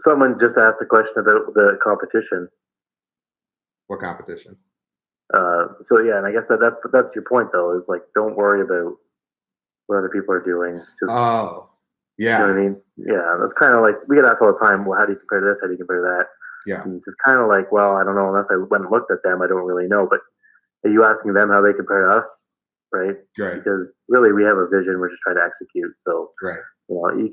someone just asked a question about the competition. What competition? So yeah, and I guess that's your point though, is like, don't worry about what other people are doing. Just, oh, yeah. You know what I mean? Yeah, that's kind of like, we get asked all the time, well, how do you compare this? How do you compare that? Yeah. And it's kind of like, well, I don't know, unless I went and looked at them, I don't really know. But are you asking them how they compare to us? Right? Right. Because really we have a vision, we're just trying to execute. So, right. You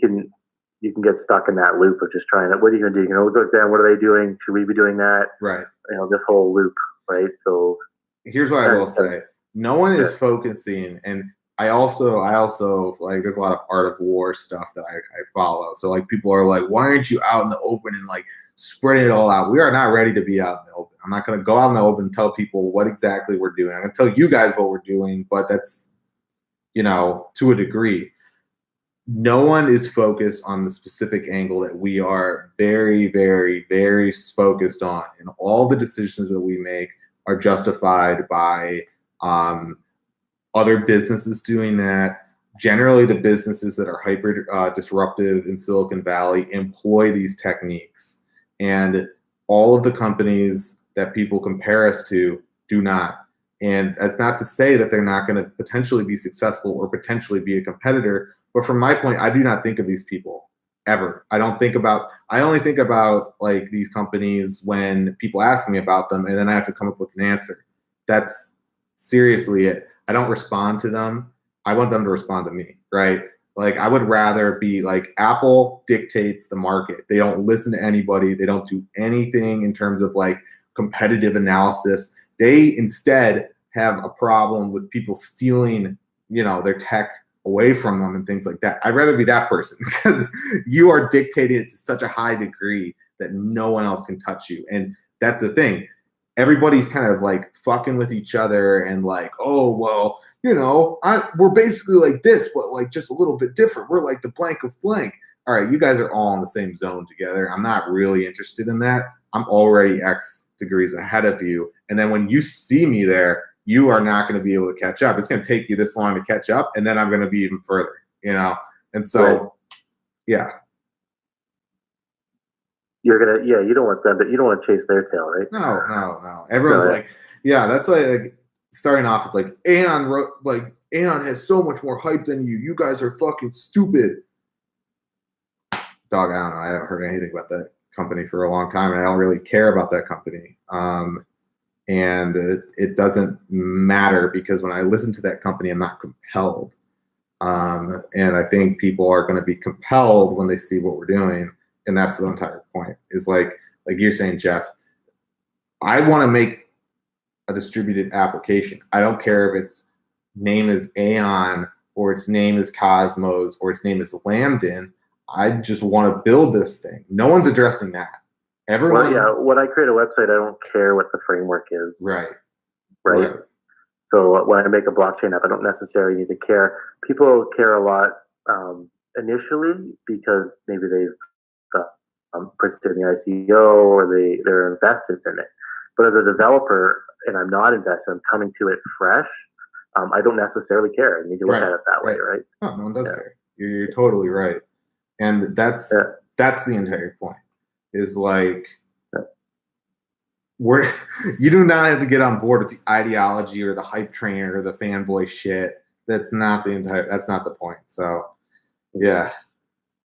can get stuck in that loop of just trying to, what are you going to do? You can look at them, what are they doing? Should we be doing that? Right. This whole loop, right? So here's what I will say. No one is focusing, and I also like, there's a lot of Art of War stuff that I follow. So like, people are like, why aren't you out in the open and like spreading it all out? We are not ready to be out in the open. I'm not going to go out in the open and tell people what exactly we're doing. I'm going to tell you guys what we're doing, but that's, to a degree. No one is focused on the specific angle that we are very, very, very focused on. And all the decisions that we make are justified by other businesses doing that. Generally, the businesses that are hyper disruptive in Silicon Valley employ these techniques. And all of the companies that people compare us to do not. And that's not to say that they're not going to potentially be successful or potentially be a competitor. But from my point, I do not think of these people ever. I only think about like these companies when people ask me about them, and then I have to come up with an answer. That's seriously it. I don't respond to them. I want them to respond to me, right? Like, I would rather be like, Apple dictates the market. They don't listen to anybody. They don't do anything in terms of like competitive analysis. They instead have a problem with people stealing, their tech away from them and things like that. I'd rather be that person, because you are dictating it to such a high degree that no one else can touch you. And that's the thing. Everybody's kind of like fucking with each other and like, oh, well, we're basically like this, but like just a little bit different. We're like the blank of blank. All right, you guys are all in the same zone together. I'm not really interested in that. I'm already X degrees ahead of you. And then when you see me there, you are not going to be able to catch up. It's going to take you this long to catch up, and then I'm going to be even further, And so, right. Yeah. You don't want them, but you don't want to chase their tail, right? No. Everyone's like, yeah, that's like starting off. It's like, Aon has so much more hype than you. You guys are fucking stupid. Dog, I don't know. I haven't heard anything about that company for a long time, and I don't really care about that company. And it doesn't matter, because when I listen to that company, I'm not compelled. And I think people are going to be compelled when they see what we're doing. And that's the entire point, is like you're saying, Jeff, I want to make a distributed application. I don't care if its name is Aon or its name is Cosmos or its name is Lambda. I just want to build this thing. No one's addressing that. Everyone. Well, yeah, when I create a website, I don't care what the framework is. Right. So when I make a blockchain app, I don't necessarily need to care. People care a lot initially, because maybe they've participated in the ICO or they're invested in it. But as a developer, and I'm not invested, I'm coming to it fresh, I don't necessarily care. I need to look at it that way, right? No one does care. You're totally right. And that's the entire point. Is like, you do not have to get on board with the ideology or the hype train or the fanboy shit. That's not the point. So, yeah.